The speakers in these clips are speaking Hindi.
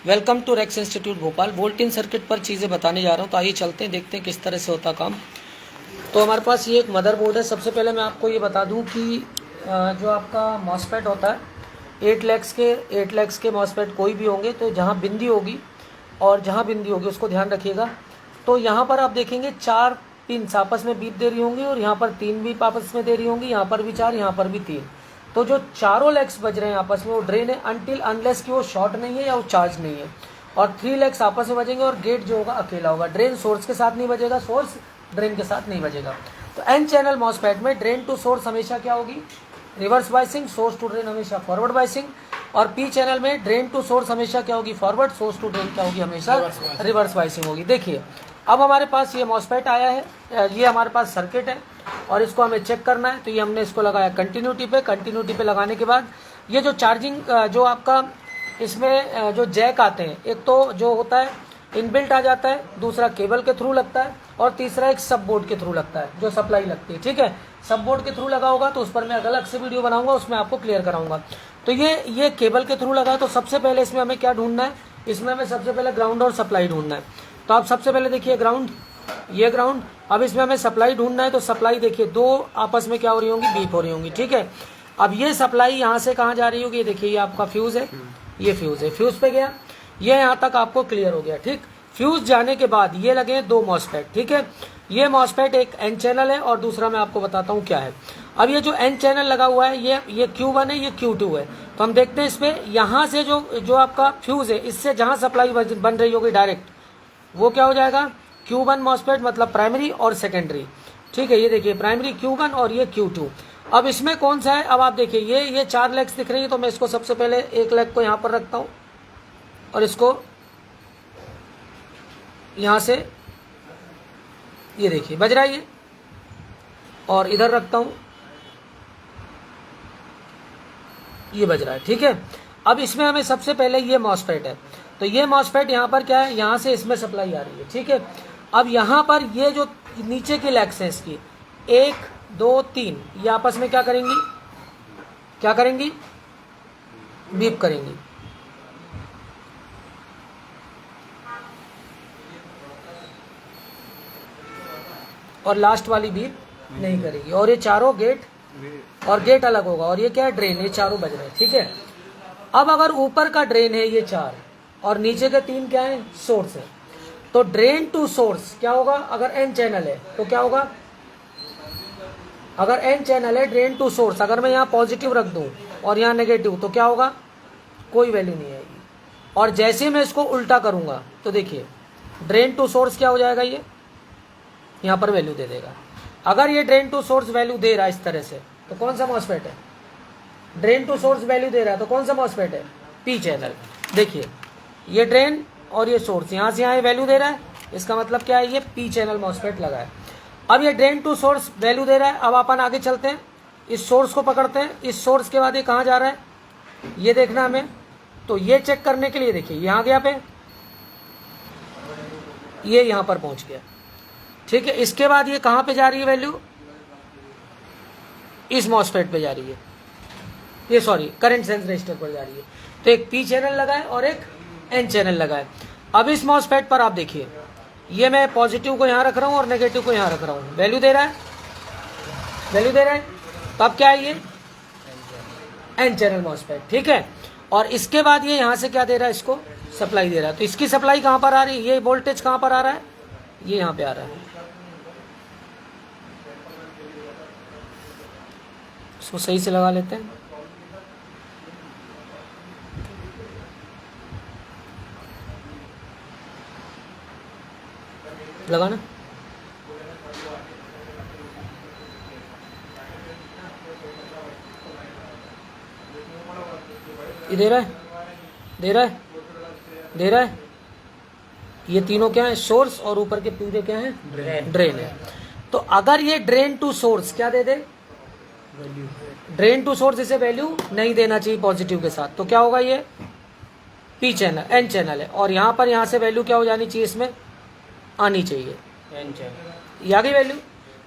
Welcome to Rex institute Bhopal. Volt इन सर्किट पर चीज़ें बताने जा रहा हूँ, तो आइए चलते हैं, देखते हैं किस तरह से होता काम। तो हमारे पास ये एक मदरबोर्ड है। सबसे पहले मैं आपको ये बता दूं कि जो आपका मॉसफेट होता है 8 लैक्स के मॉसफेट कोई भी होंगे, तो जहाँ बिंदी होगी और जहाँ बिंदी होगी उसको ध्यान रखिएगा। तो यहाँ पर आप देखेंगे 4 पिन्स आपस में बीप दे रही होंगी और यहाँ पर 3 बीप आपस में दे रही होंगी, यहाँ पर भी 4, यहाँ पर भी 3। तो जो चारों लेग्स बज रहे हैं आपस में वो ड्रेन है, अनटिल अनलेस कि वो शॉर्ट नहीं है या वो चार्ज नहीं है। और 3 लेग्स आपस में बजेंगे और गेट जो होगा अकेला होगा। ड्रेन सोर्स के साथ नहीं बजेगा, सोर्स ड्रेन के साथ नहीं बजेगा। तो एन चैनल मॉसफेट में ड्रेन टू सोर्स हमेशा क्या होगी, reverse biasing, source to drain हमेशा फॉरवर्ड बाइसिंग। और पी चैनल में ड्रेन टू सोर्स हमेशा क्या होगी, फॉरवर्ड, सोर्स टू ड्रेन क्या होगी, हमेशा रिवर्स बाइसिंग होगी। देखिए अब हमारे पास ये मॉसफेट आया है, ये हमारे पास सर्किट है और इसको हमें चेक करना है। तो ये हमने इसको लगाया कंटिन्यूटी पे। कंटिन्यूटी पे लगाने के बाद ये जो चार्जिंग जो आपका इसमें जो जैक आते हैं, एक तो जो होता है इनबिल्ट आ जाता है, दूसरा केबल के थ्रू लगता है और तीसरा एक सब बोर्ड के थ्रू लगता है जो सप्लाई लगती है। ठीक है, सब बोर्ड के थ्रू लगा होगा तो उस पर मैं अलग से वीडियो बनाऊंगा, उसमें आपको क्लियर कराऊंगा। तो ये केबल के थ्रू लगा। तो सबसे पहले इसमें हमें क्या ढूंढना है, इसमें हमें सबसे पहले ग्राउंड और सप्लाई ढूंढना है। तो आप सबसे पहले देखिए ग्राउंड, ये ग्राउंड। अब इसमें हमें सप्लाई ढूंढना है। तो सप्लाई देखिए दो आपस में क्या हो रही होंगी, बीप हो रही होंगी। ठीक है, अब ये सप्लाई यहाँ से कहाँ जा रही होगी, ये देखिए ये आपका फ्यूज है, ये फ्यूज है, फ्यूज पे गया, ये यहाँ तक आपको क्लियर हो गया। ठीक, फ्यूज जाने के बाद ये लगे 2 मॉसफेट। ठीक है, ये मॉसफेट एक एन चैनल है और दूसरा मैं आपको बताता हूँ क्या है। अब ये जो एन चैनल लगा हुआ है ये Q1 है, ये Q2 है। तो हम देखते हैं इसमें यहाँ से जो आपका फ्यूज है, इससे जहाँ सप्लाई बन रही होगी डायरेक्ट, वो क्या हो जाएगा, Q1 मॉसफेट, मतलब प्राइमरी और सेकेंडरी। ठीक है, ये देखिए प्राइमरी Q1 और ये Q2। अब इसमें कौन सा है, अब आप देखिए ये 4 लेग्स दिख रही है। तो मैं इसको सबसे पहले एक लेग को यहाँ पर रखता हूँ और इसको यहाँ से ये देखिए बज रहा है ये, और इधर रखता हूँ, ये बज रहा है। ठीक है, अब इसमें हमें सबसे पहले ये मॉसफेट है। तो ये मॉसफेट यहाँ पर क्या है, यहाँ से इसमें सप्लाई आ रही है। ठीक है, अब यहाँ पर ये जो नीचे की लेग्स है इसकी 1 2 3, ये आपस में क्या करेंगी, क्या करेंगी, बीप करेंगी। और लास्ट वाली बीप नहीं करेगी। और ये चारों गेट, और गेट अलग होगा, और ये क्या है, ड्रेन, ये चारों बज रहे हैं। ठीक है, अब अगर ऊपर का ड्रेन है ये 4 और नीचे के 3 क्या है, सोर्स है। तो ड्रेन टू सोर्स क्या होगा, अगर एन चैनल है तो क्या होगा, अगर एन चैनल है ड्रेन टू सोर्स, अगर मैं यहाँ पॉजिटिव रख दूं और यहाँ नेगेटिव, तो क्या होगा, कोई वैल्यू नहीं आएगी। और जैसे मैं इसको उल्टा करूंगा तो देखिए ड्रेन टू सोर्स क्या हो जाएगा, ये यहाँ पर वैल्यू दे देगा। अगर ये ड्रेन टू सोर्स वैल्यू दे रहा है इस तरह से, तो कौन सा मॉसफेट है, ड्रेन टू सोर्स वैल्यू दे रहा है तो कौन सा मॉसफेट है, पी चैनल। देखिए ये ड्रेन और ये सोर्स, यहाँ से यहाँ वैल्यू दे रहा है, इसका मतलब क्या है, ये पी चैनल मॉसफेट लगा है। अब ये ड्रेन टू सोर्स वैल्यू दे रहा है। अब अपन आगे चलते हैं, इस सोर्स को पकड़ते हैं। इस सोर्स के बाद ये कहाँ जा रहा है, ये देखना हमें। तो ये चेक करने के लिए देखिए यहाँ गया पे, ये यहाँ पर पहुंच गया। ठीक है, इसके बाद ये कहाँ पे जा रही है वैल्यू, इस मॉसफेट पे जा रही है, ये सॉरी करंट सेंस रजिस्टर पर जा रही है। तो एक पी चैनल लगा है और एक एन चैनल लगा है। अब इस मॉसफेट पर आप देखिए, ये मैं पॉजिटिव को यहाँ रख रहा हूँ और नेगेटिव को यहाँ रख रहा हूँ, वैल्यू दे रहा है, वैल्यू दे रहा है। तो अब क्या है, ये एन चैनल मॉसफेट। ठीक है, और इसके बाद ये यहाँ से क्या दे रहा है, इसको सप्लाई दे रहा है। तो इसकी सप्लाई कहाँ पर आ रही है, ये वोल्टेज कहाँ पर आ रहा है, ये यहाँ पे आ रहा है। इसको सही से लगा लेते हैं, लगाना, ये दे रहा है, दे रहा है, दे रहा है। ये तीनों क्या है, सोर्स, और ऊपर के पूरे क्या है, ड्रेन है। तो अगर ये ड्रेन टू सोर्स क्या दे दे, ड्रेन टू सोर्स इसे वैल्यू नहीं देना चाहिए पॉजिटिव के साथ, तो क्या होगा, ये पी चैनल, एन चैनल है। और यहाँ पर यहाँ से वैल्यू क्या हो जानी चाहिए, इसमें आनी चाहिए, एन चैनल, ये आ गई वैल्यू।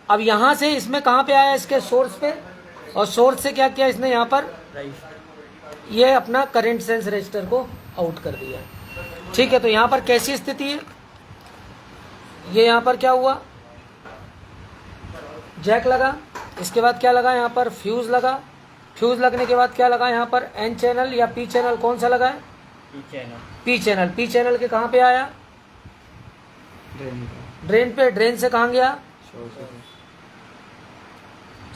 अब यहाँ से इसमें कहाँ पे आया, इसके सोर्स पे, और सोर्स से क्या किया इसने, यहाँ पर ये अपना करंट सेंस रजिस्टर को आउट कर दिया। ठीक है, तो यहाँ पर कैसी स्थिति है, ये यहाँ पर क्या हुआ, जैक लगा, इसके बाद क्या लगा यहाँ पर, फ्यूज लगा, फ्यूज लगने के बाद क्या लगा यहाँ पर, एन चैनल या पी चैनल, कौन सा लगा है, पी चैनल। पी चैनल के कहाँ पे आया, ड्रेन पे, ड्रेन से कहाँ गया,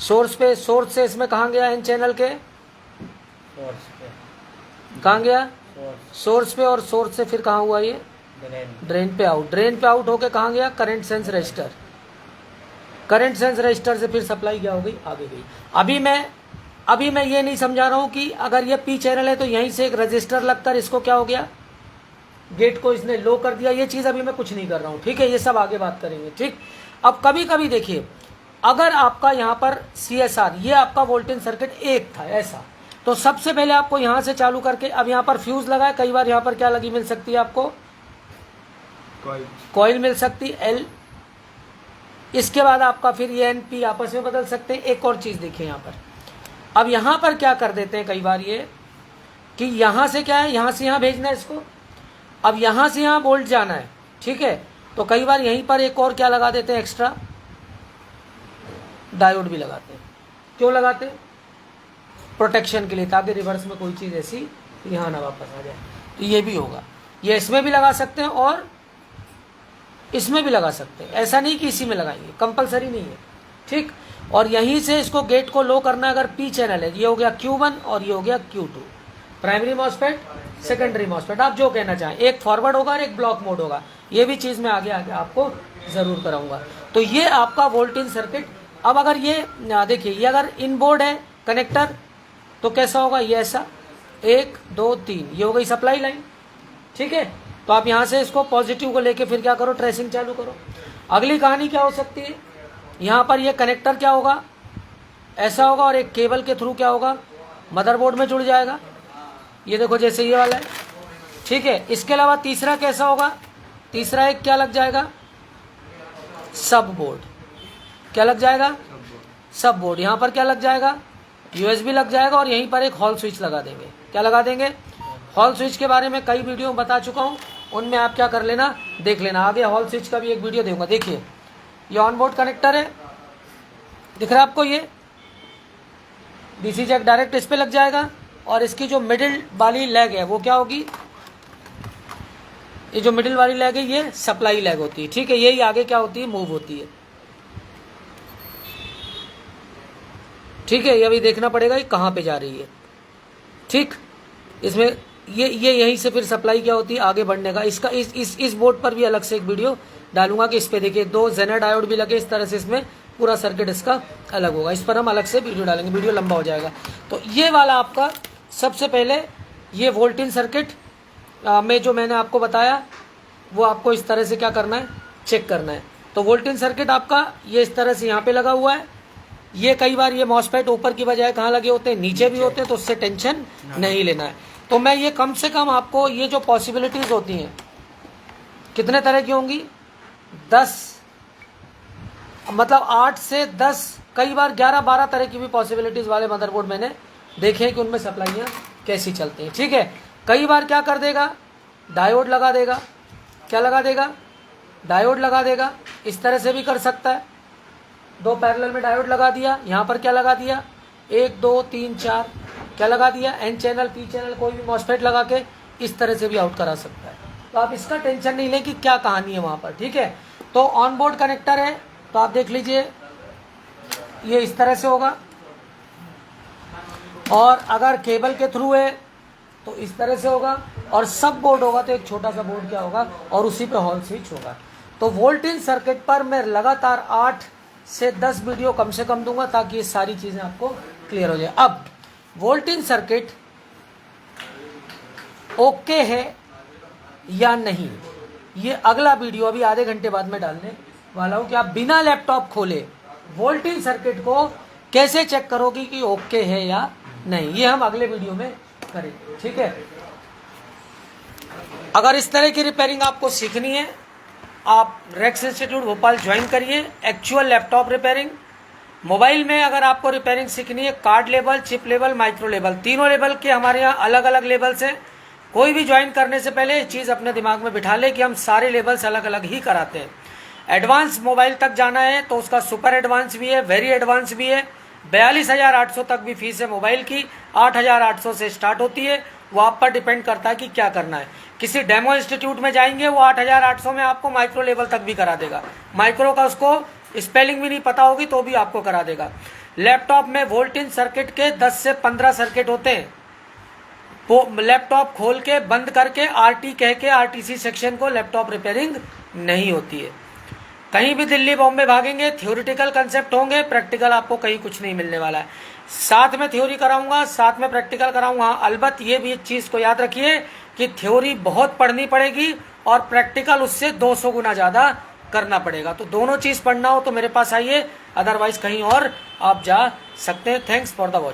सोर्स पे, सोर्स से इसमें कहाँ गया, एन चैनल के कहाँ गया, सोर्स पे, और सोर्स से फिर कहाँ हुआ ये, ड्रेन पे आउट, ड्रेन पे आउट होके कहाँ गया, current sense register, current sense register से फिर सप्लाई क्या हो गई, आगे गई। अभी मैं ये नहीं समझा रहा हूँ कि अगर ये पी चैनल है तो यहीं से एक रजिस्टर लगकर इसको क्या हो गया, गेट को इसने लो कर दिया, ये चीज़ अभी मैं कुछ नहीं कर रहा हूँ, ठीक है, ये सब आगे बात करेंगे, ठीक। अब कभी कभी देखिए, अगर आपका यहाँ पर CSR, ये आपका वोल्टेज सर्किट एक था ऐसा, तो सबसे पहले आपको यहाँ से चालू करके, अब यहाँ पर फ्यूज लगा है, कई बार यहाँ पर क्या लगी मिल सकती है आपको, कॉइल मिल सकती L, इसके बाद आपका फिर ये NP आपस में बदल सकते हैं। एक और चीज़ देखिए यहाँ पर, अब यहाँ पर क्या कर देते हैं कई बार ये कि यहाँ से क्या है, यहाँ से यहाँ भेजना है इसको, अब यहाँ से यहाँ वोल्ट जाना है, ठीक है, तो कई बार यहीं पर एक और क्या लगा देते हैं, एक्स्ट्रा डायोड भी लगाते हैं। क्यों लगाते हैं, प्रोटेक्शन के लिए, ताकि रिवर्स में कोई चीज़ ऐसी यहाँ ना वापस आ जाए। तो ये भी होगा, ये इसमें भी लगा सकते हैं और इसमें भी लगा सकते हैं, ऐसा नहीं कि इसी में लगाएंगे, कंपलसरी नहीं है, ठीक। और यहीं से इसको गेट को लो करना, अगर पी चैनल है, ये हो गया Q1 और ये हो गया Q2, primary MOSFET, secondary MOSFET, आप जो कहना चाहें, एक फॉरवर्ड होगा और एक ब्लॉक मोड होगा, ये भी चीज़ मैं आगे आगे आपको ज़रूर कराऊंगा। तो ये आपका वोल्टेज सर्किट। अब अगर ये देखिए, ये अगर इन बोर्ड है कनेक्टर तो कैसा होगा, ये ऐसा 1 2 3, ये हो गई सप्लाई लाइन, ठीक है। तो आप यहाँ से इसको पॉजिटिव को लेके फिर क्या करो, ट्रेसिंग चालू करो। अगली कहानी क्या हो सकती है, यहाँ पर ये कनेक्टर क्या होगा, ऐसा होगा, और एक केबल के थ्रू क्या होगा, मदरबोर्ड में जुड़ जाएगा, ये देखो जैसे ये वाला है, ठीक है। इसके अलावा तीसरा कैसा होगा, तीसरा एक क्या लग जाएगा, सब बोर्ड, क्या लग जाएगा, सब बोर्ड, यहाँ पर क्या लग जाएगा, USB लग जाएगा, और यहीं पर एक हॉल स्विच लगा देंगे। क्या लगा देंगे, हॉल स्विच के बारे में कई वीडियो बता चुका हूँ, उनमें आप क्या कर लेना, देख लेना, आगे हॉल स्विच का भी एक वीडियो दूंगा। देखिए ये ऑन बोर्ड कनेक्टर है, दिख रहा है आपको, ये DC जैक डायरेक्ट इस पे लग जाएगा, और इसकी जो मिडिल वाली लेग है वो क्या होगी, ये जो मिडिल वाली लेग है ये सप्लाई लेग होती है, ठीक है, यही आगे क्या होती है, मूव होती है, ठीक है। ये अभी देखना पड़ेगा ये कहाँ पे जा रही है, ठीक। इसमें ये यहीं से फिर सप्लाई क्या होती है, आगे बढ़ने का। इसका इस बोर्ड पर भी अलग से एक वीडियो डालूंगा कि इस पे देखिए 2 जेनर डायोड भी लगे, इस तरह से इसमें पूरा सर्किट इसका अलग होगा, इस पर हम अलग से वीडियो डालेंगे, वीडियो लंबा हो जाएगा। तो ये वाला आपका सबसे पहले ये वोल्टेज सर्किट में जो मैंने आपको बताया वो आपको इस तरह से क्या करना है, चेक करना है। तो वोल्टेज सर्किट आपका ये इस तरह से यहाँ पे लगा हुआ है, ये कई बार ये मॉसफेट ऊपर की बजाय कहाँ लगे होते हैं, नीचे भी होते हैं, तो उससे टेंशन नहीं लेना है। तो मैं ये कम से कम आपको ये जो पॉसिबिलिटीज होती हैं कितने तरह की होंगी, 10 मतलब 8 से 10 कई बार 11-12 तरह की भी पॉसिबिलिटीज वाले मदरबोर्ड मैंने देखे हैं कि उनमें सप्लाइयाँ कैसी चलती हैं, ठीक है। कई बार क्या कर देगा, डायोड लगा देगा, क्या लगा देगा, डायोड लगा देगा, इस तरह से भी कर सकता है, 2 पैरेलल में डायोड लगा दिया, यहाँ पर क्या लगा दिया, 1 2 3 4 क्या लगा दिया, एन चैनल पी चैनल कोई भी मॉसफेट लगा के इस तरह से भी आउट करा सकता है। तो आप इसका टेंशन नहीं लें कि क्या कहानी है वहाँ पर, ठीक है। तो ऑन बोर्ड कनेक्टर है, तो आप देख लीजिए ये इस तरह से होगा, और अगर केबल के थ्रू है तो इस तरह से होगा, और सब बोर्ड होगा तो एक छोटा सा बोर्ड क्या होगा, और उसी पे हॉल स्विच होगा। तो वोल्टेज सर्किट पर मैं लगातार 8 से 10 वीडियो कम से कम दूंगा ताकि ये सारी चीज़ें आपको क्लियर हो जाए। अब वोल्टेज सर्किट ओके है या नहीं, ये अगला वीडियो अभी आधे घंटे बाद में डालने वाला हूं कि आप बिना लैपटॉप खोले वोल्टेज सर्किट को कैसे चेक करोगे कि ओके है या नहीं, ये हम अगले वीडियो में करेंगे, ठीक है। अगर इस तरह की रिपेयरिंग आपको सीखनी है, आप रेक्स इंस्टीट्यूट भोपाल ज्वाइन करिए। एक्चुअल लैपटॉप रिपेयरिंग, मोबाइल में अगर आपको रिपेयरिंग सीखनी है, card level, chip level, micro level, तीनों लेवल के हमारे यहाँ अलग अलग लेवल्स हैं। कोई भी ज्वाइन करने से पहले ये चीज़ अपने दिमाग में बिठा ले कि हम सारे लेवल्स अलग अलग ही कराते हैं। एडवांस मोबाइल तक जाना है तो उसका सुपर एडवांस भी है, वेरी एडवांस भी है। 42,800 तक भी फीस है मोबाइल की, 8,800 से स्टार्ट होती है। वो आप पर डिपेंड करता है कि क्या करना है। किसी डेमो इंस्टीट्यूट में जाएंगे वो 8,800 में आपको माइक्रो लेवल तक भी करा देगा। माइक्रो का उसको स्पेलिंग भी नहीं पता होगी तो भी आपको करा देगा। लैपटॉप में वोल्ट इन सर्किट के 10 से 15 सर्किट होते हैं। लैपटॉप खोल के बंद करके आरटी कह के आरटीसी सेक्शन को लैपटॉप रिपेयरिंग नहीं होती है। कहीं भी दिल्ली बॉम्बे भागेंगे थ्योरिटिकल कंसेप्ट होंगे, प्रैक्टिकल आपको कहीं कुछ नहीं मिलने वाला है। साथ में थ्योरी कराऊंगा, साथ में प्रैक्टिकल कराऊंगा। अलबत्त ये भी एक चीज़ को याद रखिए कि थ्योरी बहुत पढ़नी पड़ेगी और प्रैक्टिकल उससे 200 गुना ज़्यादा करना पड़ेगा। तो दोनों चीज़ पढ़ना हो तो मेरे पास आइए, अदरवाइज कहीं और आप जा सकते हैं। Thanks for the watch.